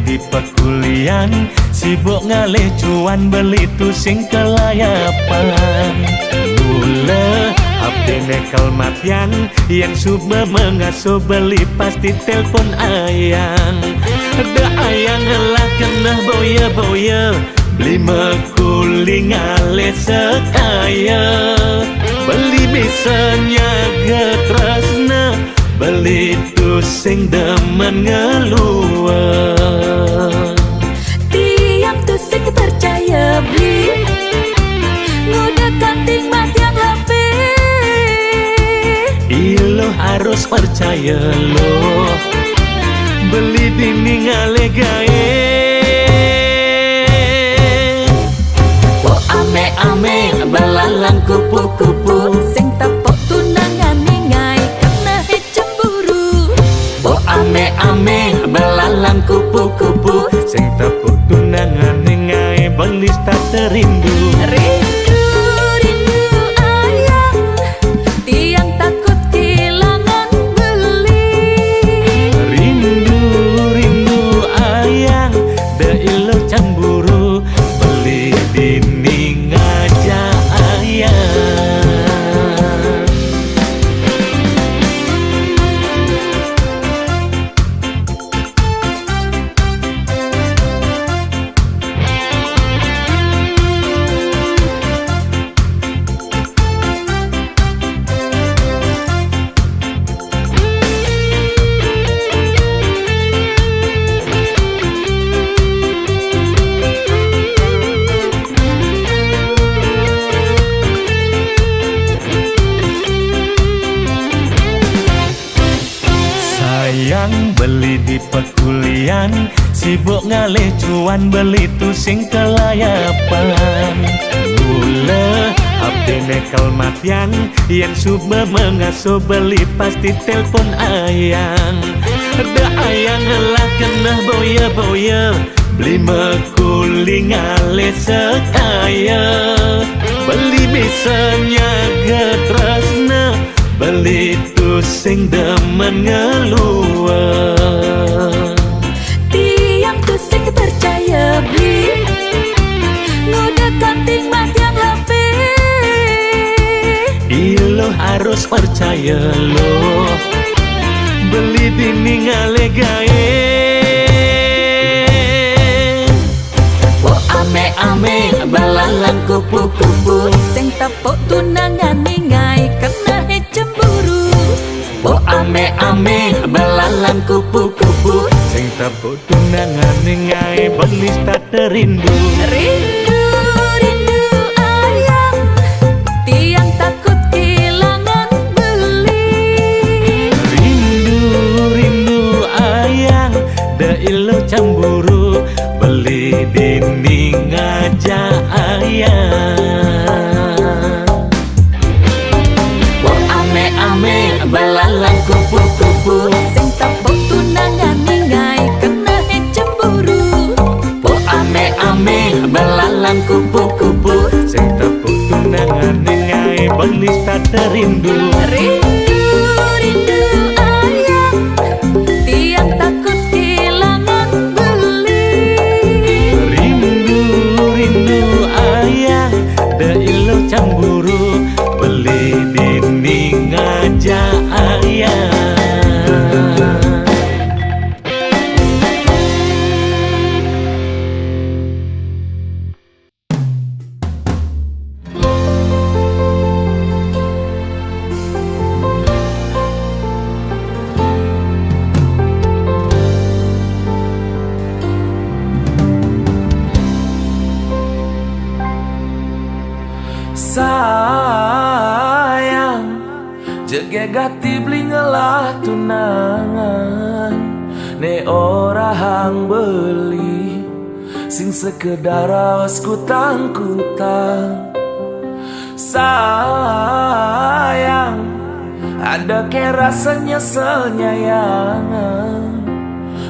di pekulian, sibuk ngalih cuan beli tu sing kelayapan. Mula HP nekel matian, yang suba mengasuh beli pasti telpon ayang. Ada ayang lah kena boya-boya, beli mekuli ngalih sekaya. Beli bisanya getresna, beli tu sing demen ngeluar. Tiang tu sing percaya beli, ngudah kanting matiang HP. Ilo harus percaya lo, beli dini ngale gae. Oh ame-ame belalang kupu-kupu, sing tepuk tunangan ningai kena cemburu. Oh ame-ame belalang kupu-kupu, sing tepuk tunangan ningai belis tak terindu. Rindu, rindu ayang, tiang takut kehilangan beli. Rindu, rindu ayang, da ilo cemburu, beli dini ngajak ayang. Sayang beli di pekulian, sibuk ngalih cuan beli tu sing kelayapan. Mula HP nekel matian, yang suba mengasuh beli pasti telpon ayang. Ada ayang lah kena boya-boya, beli mekuli ngalih sekaya. Beli bisanya getresna, beli tu sing demen ngeluar. Tiang tu sing percaya beli, ngudah kanting matiang HP. Ilo harus percaya lo, beli dini ngale gae. Oh ame-ame belalang kupu-kupu, sing tepuk tunangan ningai kena cemburu. Oh ame-ame belalang kupu-kupu, sing tepuk tunangan ningai belis tak terindu. Rindu, rindu ayang, tiang takut kehilangan beli. Rindu, rindu ayang, da ilo cemburu, beli dini ngajak ayang. Oh ame-ame belalang kupu-kupu, sing tepuk tunangan ningai kena cemburu. Oh ame-ame belalang kupu-kupu, sing tepuk tunangan ningai belis tak terindu. Rindu, rindu ayang, tiang takut kehilangan beli. Rindu, rindu ayang, da ilo cemburu, beli dini ngajak ayang. Sayang, jege gati beli ngelah tunangan, ne ora hang beli, sing sekedar awas kutang-kutang. Sayang, ada ke rasa nyeselnya yang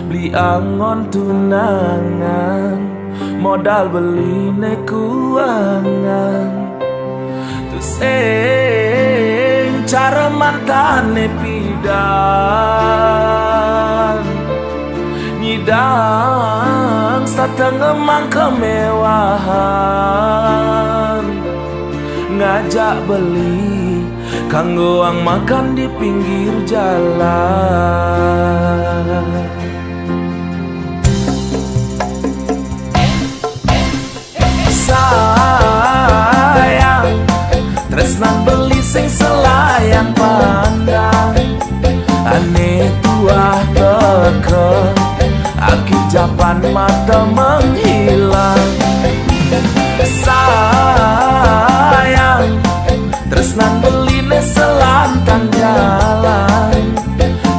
beli angon tunangan, modal beli ne kuangan. Sing cara mantane pidan nyidang tengemang kemewahan, ngajak beli kanggoang makan di pinggir jalan. Sayang, tresnan beli sing selayang pandang, aneh tuah teke aki japan mata menghilang. Sayang, tresnan beli ne selantang jalan,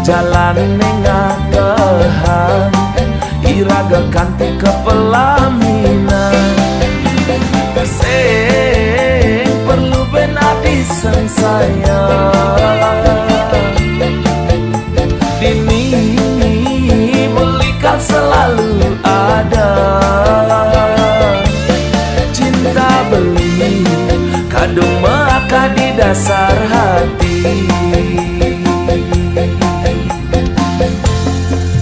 jalan nengatehan iraga kanti ke pelaminan. Sing perlu benadi sayang, dini belikan selalu ada. Cinta beli kadung maka di dasar hati.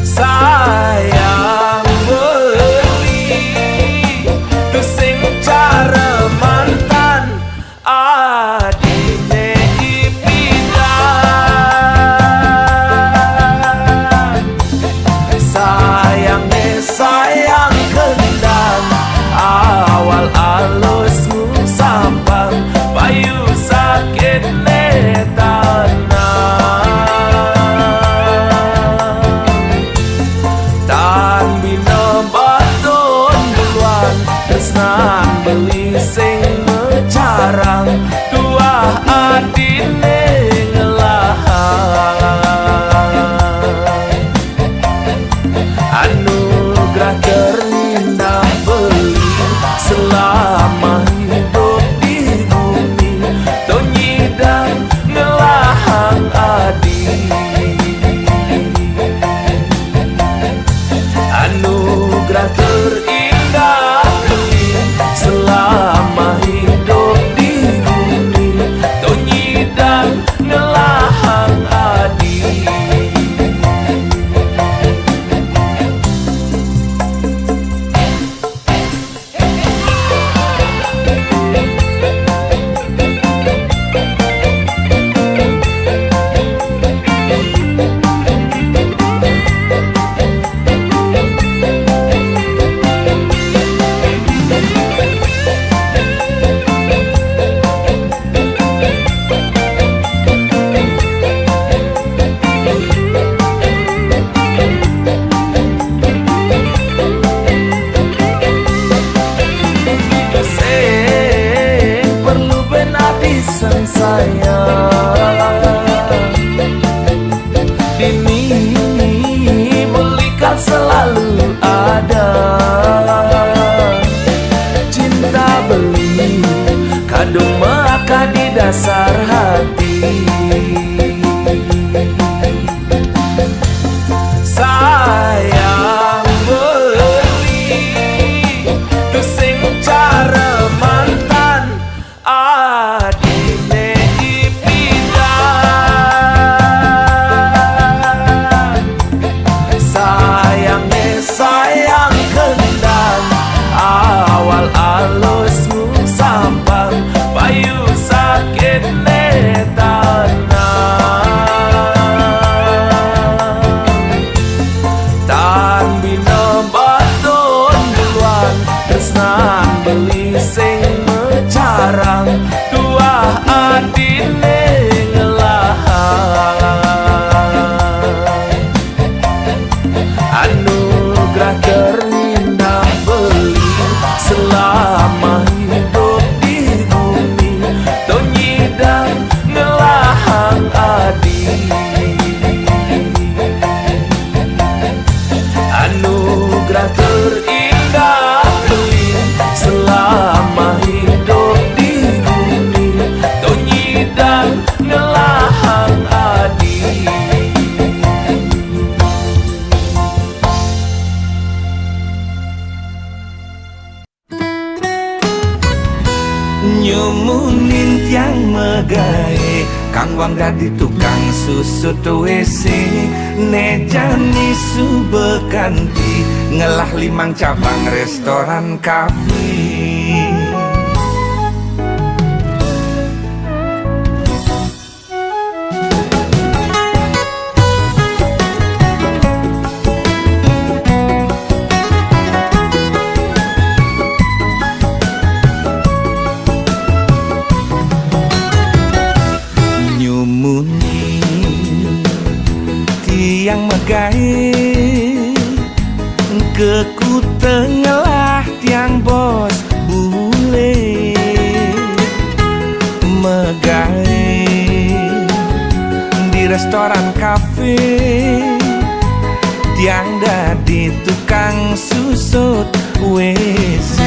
Sayang beli tu sing cara mantan adine ipidan. Sayang kendang awal alusmu sampang payu sakit tan bina baton duluan tresnan beli sing mecarang tuah adine ngelahan. Anugerah terindah beli selama hidup di bumi, tonyi dan ngelahang adi. Anugerah terindah beli selama hidup di bumi, tonyi dan ngelahang adi. Sayang, dini belikan selalu ada. Cinta beli kadung maka di dasar hati. Sayang beli tu sing cara mantan adine ipidan. Sayang kendang awal alusmu sampang payu sakit tan bina baton duluan tresnan beli sing mecarang tuah adine ngelahan. Anugerah terindah beli selama hidup di bumi, tonyi dan ngelahang adi. Anugerah terindah beli selama hidup di bumi, tonyi dan ngelahang adi. Nyumunin tiang megae Kang Wang dadi tukang susut WC, nejani subekanti ngelah 5 cabang restoran kafe. Yang megai keku tengah tiang bos bule megai di restoran kafe, tiang dadi tukang susut WC.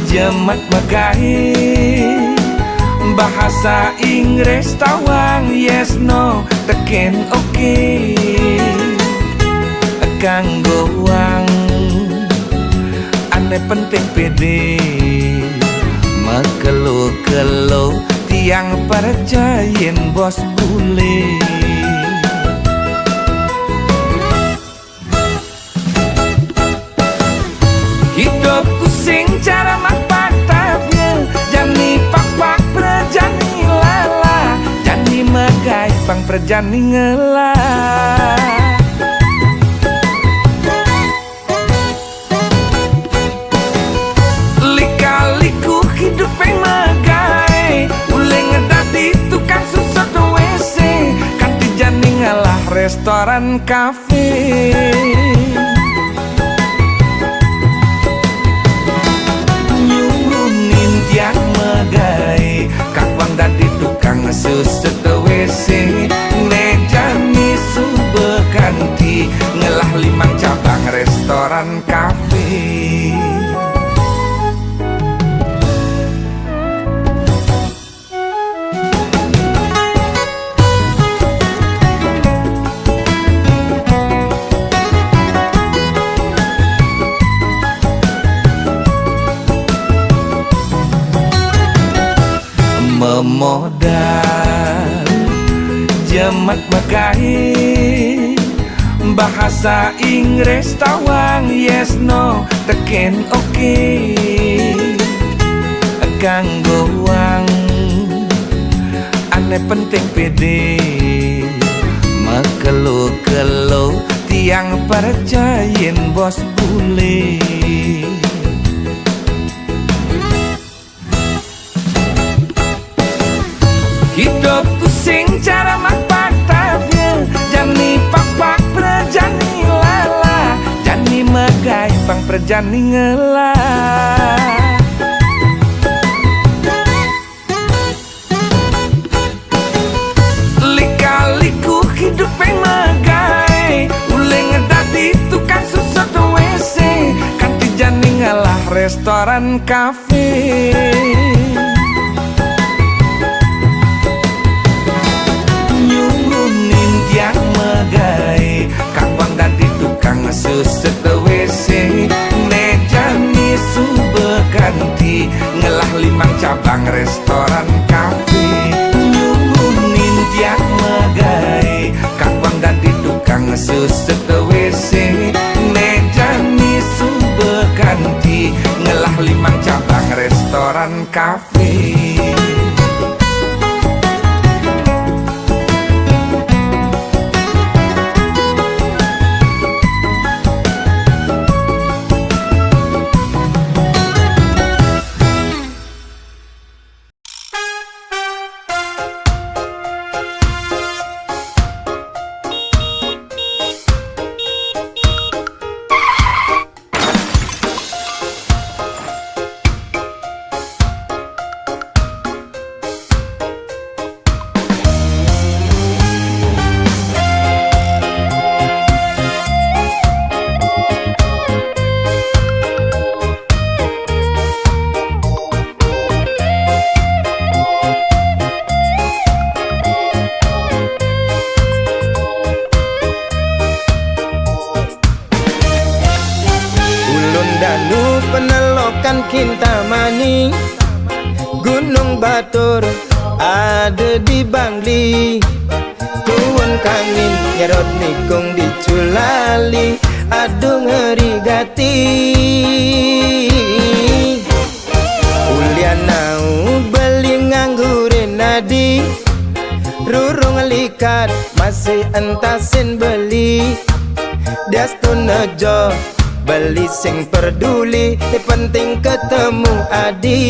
Jemat megai bahasa Inggris tawang yes no teken oke. Kanggo wang ane penting pede mekelo-kelo tiang percayin bos bule. Hidupku sing cara makpatapnya jani pak-pak perjani lala, jani megai pang perjani ngela. Lika-liku hidup yang megai ule ngedadi tukang susut WC, kanti jani ngalah restoran kafe. Yang megai Kang Wang dadi tukang susut WC, nejani subekanti ngelah 5 cabang restoran kafe. Memodal jemat megai bahasa Inggris tawang yes no teken oke. Kanggo wang ane penting pede mekelo-kelo tiang percayin bos bule. Hidupku sing cara makpatapnya jani pak-pak perjani lala, jani megai pang perjani ngela. Lika-liku hidup yang megai ule ngedadi tukang susut WC, kanti jani ngalah restoran kafe. Yang megai Kang Wang dadi tukang susut WC, nejani subekanti ngelah 5 cabang restoran kafe. Nyunin yang megai Kang Wang dadi tukang susut WC, nejani subekanti ngelah 5 cabang restoran kafe. Penelokan Kintamani, Gunung Batur ada di Bangli. Tuan Kangin Nyerot Nikung di Culali, aduh ngeri gati. Ulianau beli nganggurin nadi, rurung likat masih entasin beli. Diastun nejo beli sing peduli, penting ketemu adi.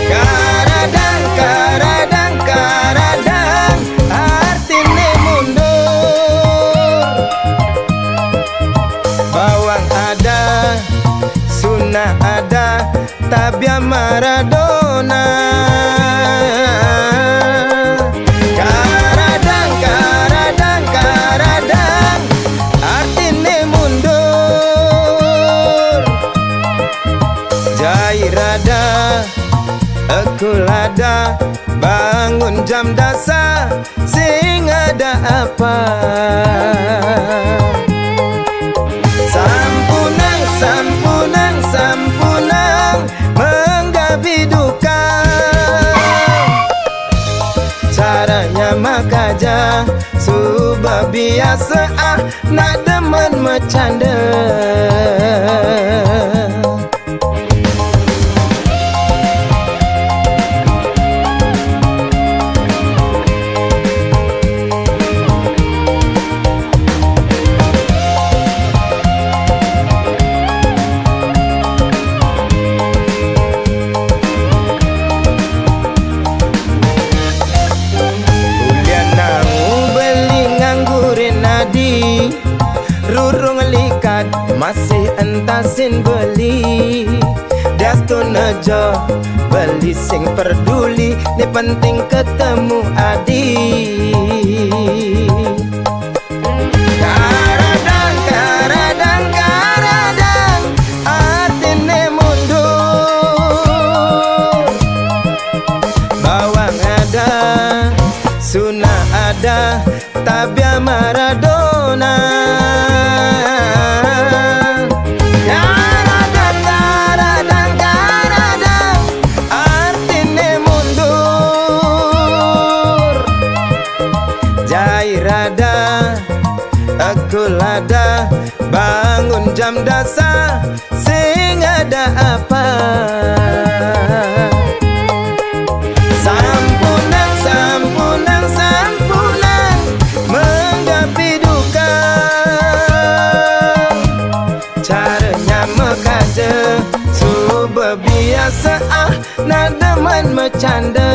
Karadang, karadang, karadang, artine mundur. Bawang ada, sunnah ada, tabia Maradona. Karadang, karadang, karadang, artine mundur. Jairada, Ekulada, bangun jam dasar, sing ada apa? Sampunang, sampunang, sampunang, menggabi duka. Caranya makaja, subah biasa nak demen bercanda. Rurung likat masih entasin beli. Diastun nejo beli sing peduli, ni penting ketemu adi. Karadang, karadang, karadang, artine mundur. Bawang ada, sunnah ada, tabia Maradona. Karadang, karadang, karadang, artine mundur. Jairada, Ekulada, bangun jam dasar, sing ada apa? Sampunang, sampunang, sampunang, menggapi duka. Caranya mekaje, subah biasa nak demen bercanda.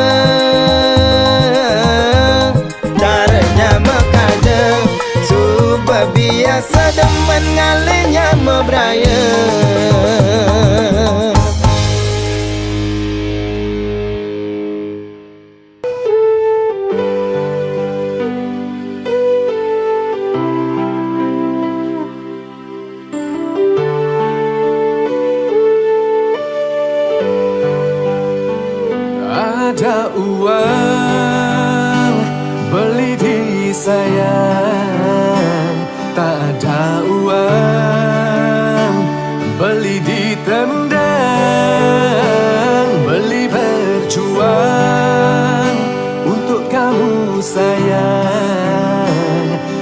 Caranya mekaje, subah biasa demen ngalinya mebraya. Ada uang beli diri sayang, tak ada uang beli ditendang, beli berjuang untuk kamu sayang.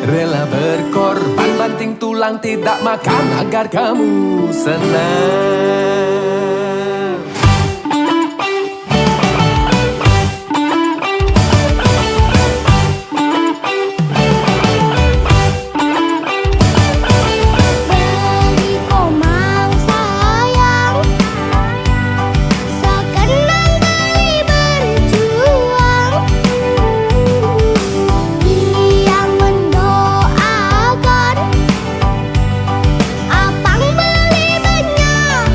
Rela berkorban banting tulang tidak makan agar kamu senang. Abang beli banyak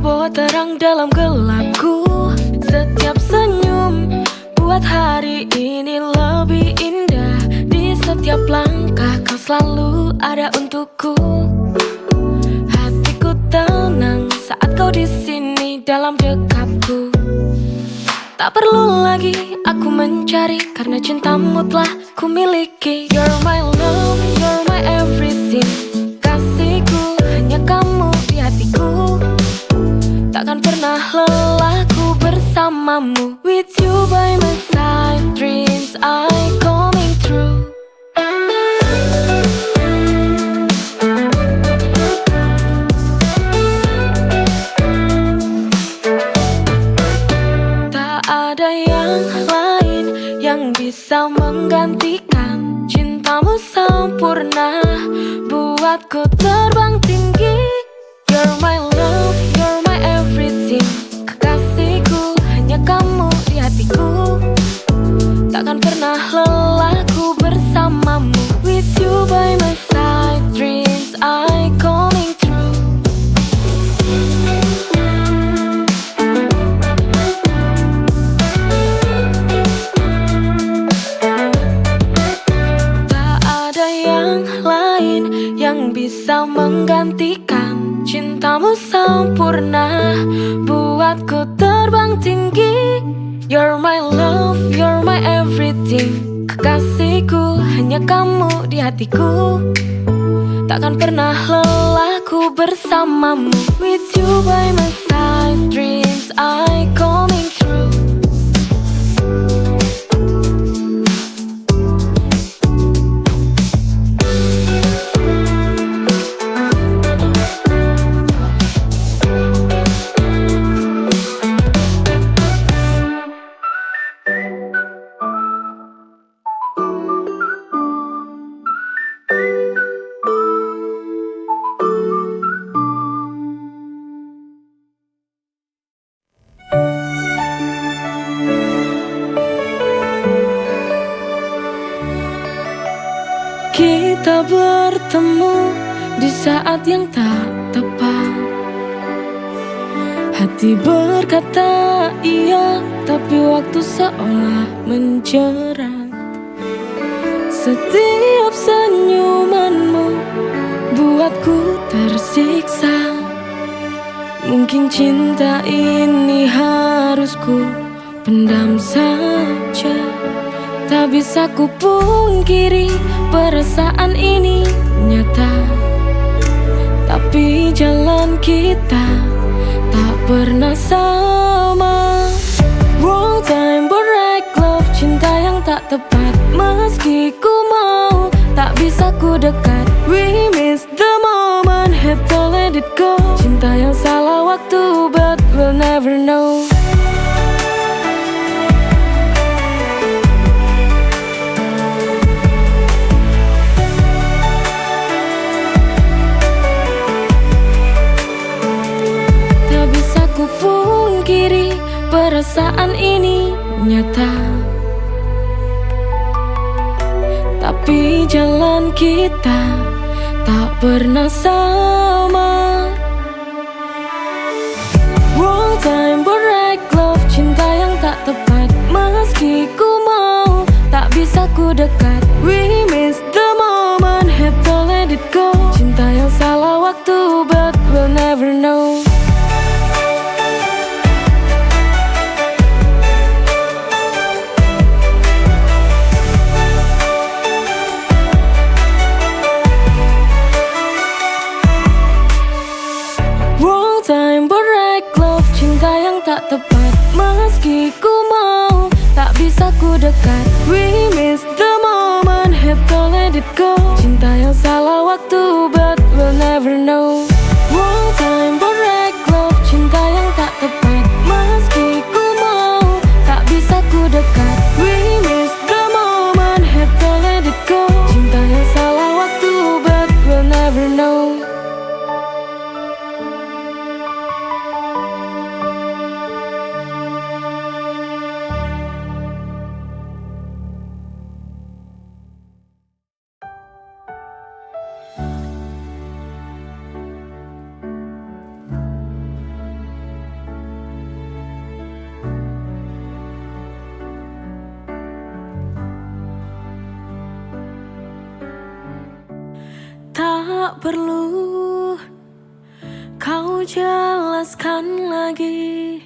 bawa terang dalam gelapku. Setiap senyum buat hari ini lebih indah. Di setiap langkah kau selalu ada untukku. Hatiku tenang saat kau di sini dalam dekapku. Tak perlu lagi aku mencari, karena cintamu telah ku miliki. You're my love, you're my everything. Kasihku, hanya kamu di hatiku. Takkan pernah lelah ku bersamamu. With you by my side, dreams I coming true. Tak ada yang lain yang bisa menggantikan cintamu sempurna, buatku terbang tinggi. You're my love, you're my everything. Kekasihku, hanya kamu di hatiku. Takkan pernah lelah ku bersamamu. With you by my side, dreams I coming true. Tak ada yang lain yang bisa menggantikan cintamu sempurna, buatku terbang tinggi. You're my love, you're my everything. Kekasihku, hanya kamu di hatiku. Takkan pernah lelah ku bersamamu. With you by my side, dreams I coming true. Kita bertemu di saat yang tak tepat. Hati berkata iya, tapi waktu seolah menjerat. Setiap senyumanmu buatku tersiksa. Mungkin cinta ini harus ku pendam saja. Tak bisa ku pungkiri perasaan ini nyata. Tapi jalan kita tak pernah sama. Wrong time but right love, cinta yang tak tepat. Meski ku mau, tak bisa ku dekat. We miss the moment, had to let it go. Cinta yang salah waktu, but we'll never know. Ku pungkiri perasaan ini nyata. Tapi jalan kita tak pernah sama. Wrong time but right love, cinta yang tak tepat. Meski ku mau, tak bisa ku dekat. We miss the moment, had to let it go. Cinta yang salah waktu, but we'll never know. Time but right love, cinta yang tak tepat. Meski ku mau, tak bisa ku dekat. We miss the moment, had to let it go. Cinta yang salah waktu, but we'll never know. Wrong time but right love, cinta yang tak tepat. Meski ku mau, tak bisa ku dekat. We miss the moment, had to let it go. Cinta yang salah waktu, but we'll never know. Tak perlu kau jelaskan lagi,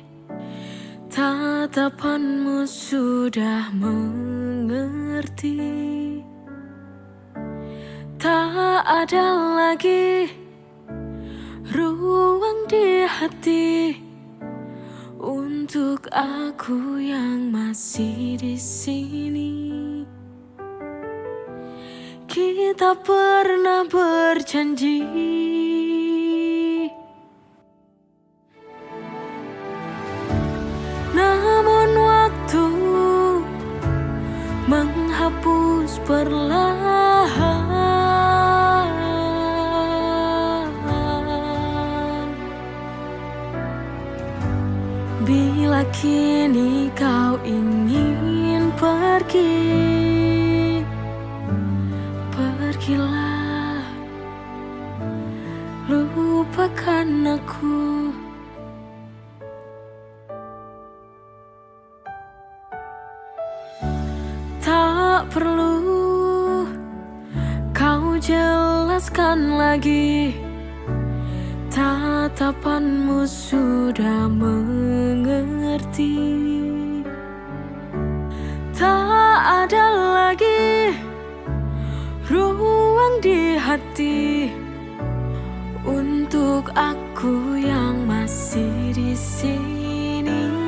tatapanmu sudah mengerti. Tak ada lagi ruang di hati untuk aku yang masih di sini. Kita pernah berjanji, namun waktu menghapus perlahan. Bila kini kau ingin pergi, pergilah, lupakan aku. Tak perlu kau jelaskan lagi, tatapanmu sudah mengerti. Tak ada lagi ruang di hati untuk aku yang masih di sini.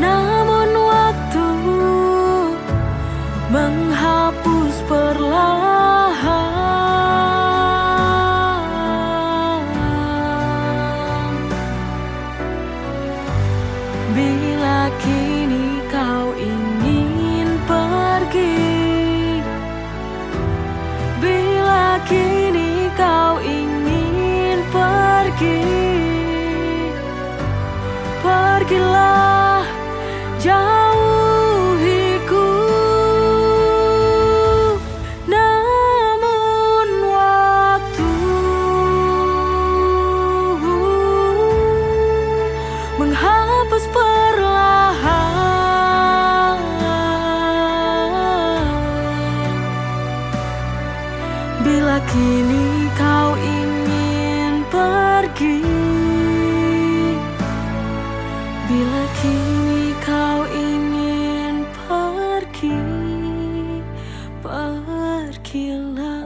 Namun waktu menghapus perlahan. Bila kini kau ingin pergi, bila kini kau ingin pergi, pergilah, jauhiku. Namun waktu menghapus perlahan. Bila kini kau ingin pergi, bila kini kau ingin pergi, pergilah.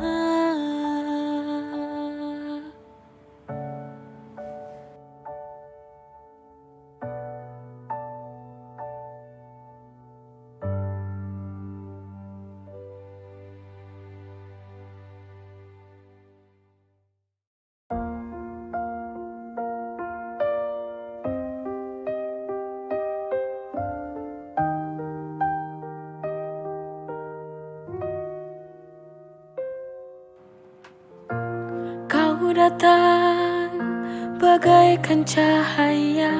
Kau datang bagaikan cahaya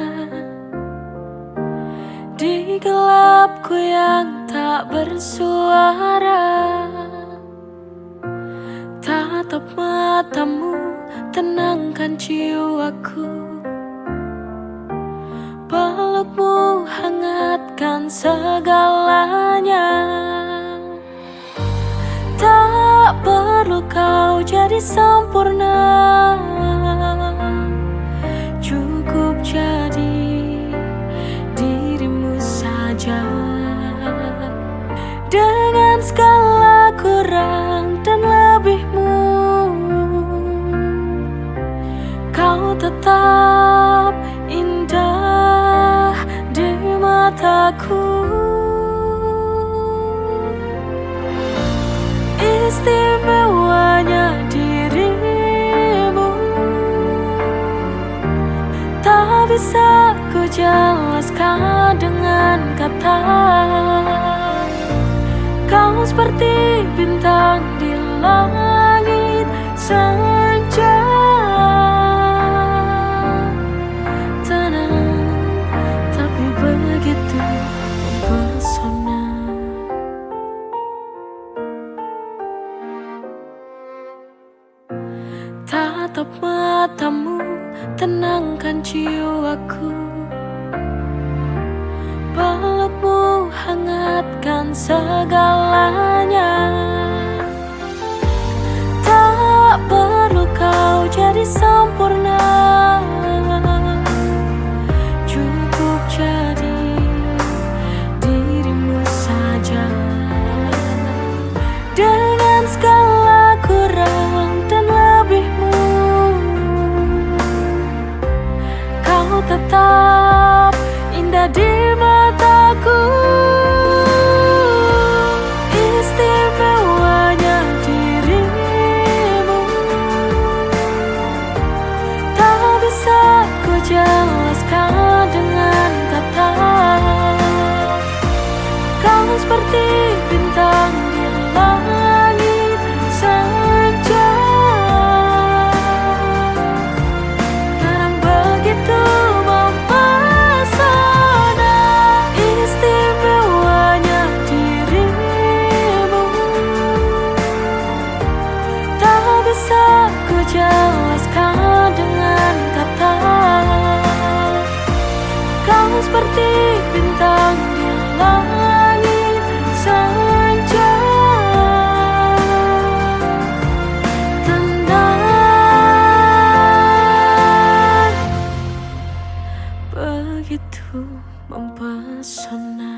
di gelapku yang tak bersuara. Tatap matamu tenangkan jiwaku, pelukmu hangatkan segalanya. Tak perlu kau jadi sempurna, cukup jadi dirimu saja. Dengan segala kurang dan lebihmu, kau tetap indah di mataku. Istimewanya dirimu tak bisa ku jelaskan dengan kata. Kau seperti bintang di langit senja, tenang tapi begitu mempesona. matamu tenangkan jiwaku, pelukmu hangatkan segalanya. Tak perlu kau jadi sempurna, cukup jadi dirimu saja. Dengan segala kurang dan lebihmu, kau tetap indah di mataku. Istimewanya dirimu, tak bisa ku jelaskan dengan kata. Kau seperti bintang di langit saja, terang begitu mempesona. Istimewanya dirimu, tak bisa ku jelaskan dengan kata. Kau seperti bintang di langit saja, tenang, begitu mempesona.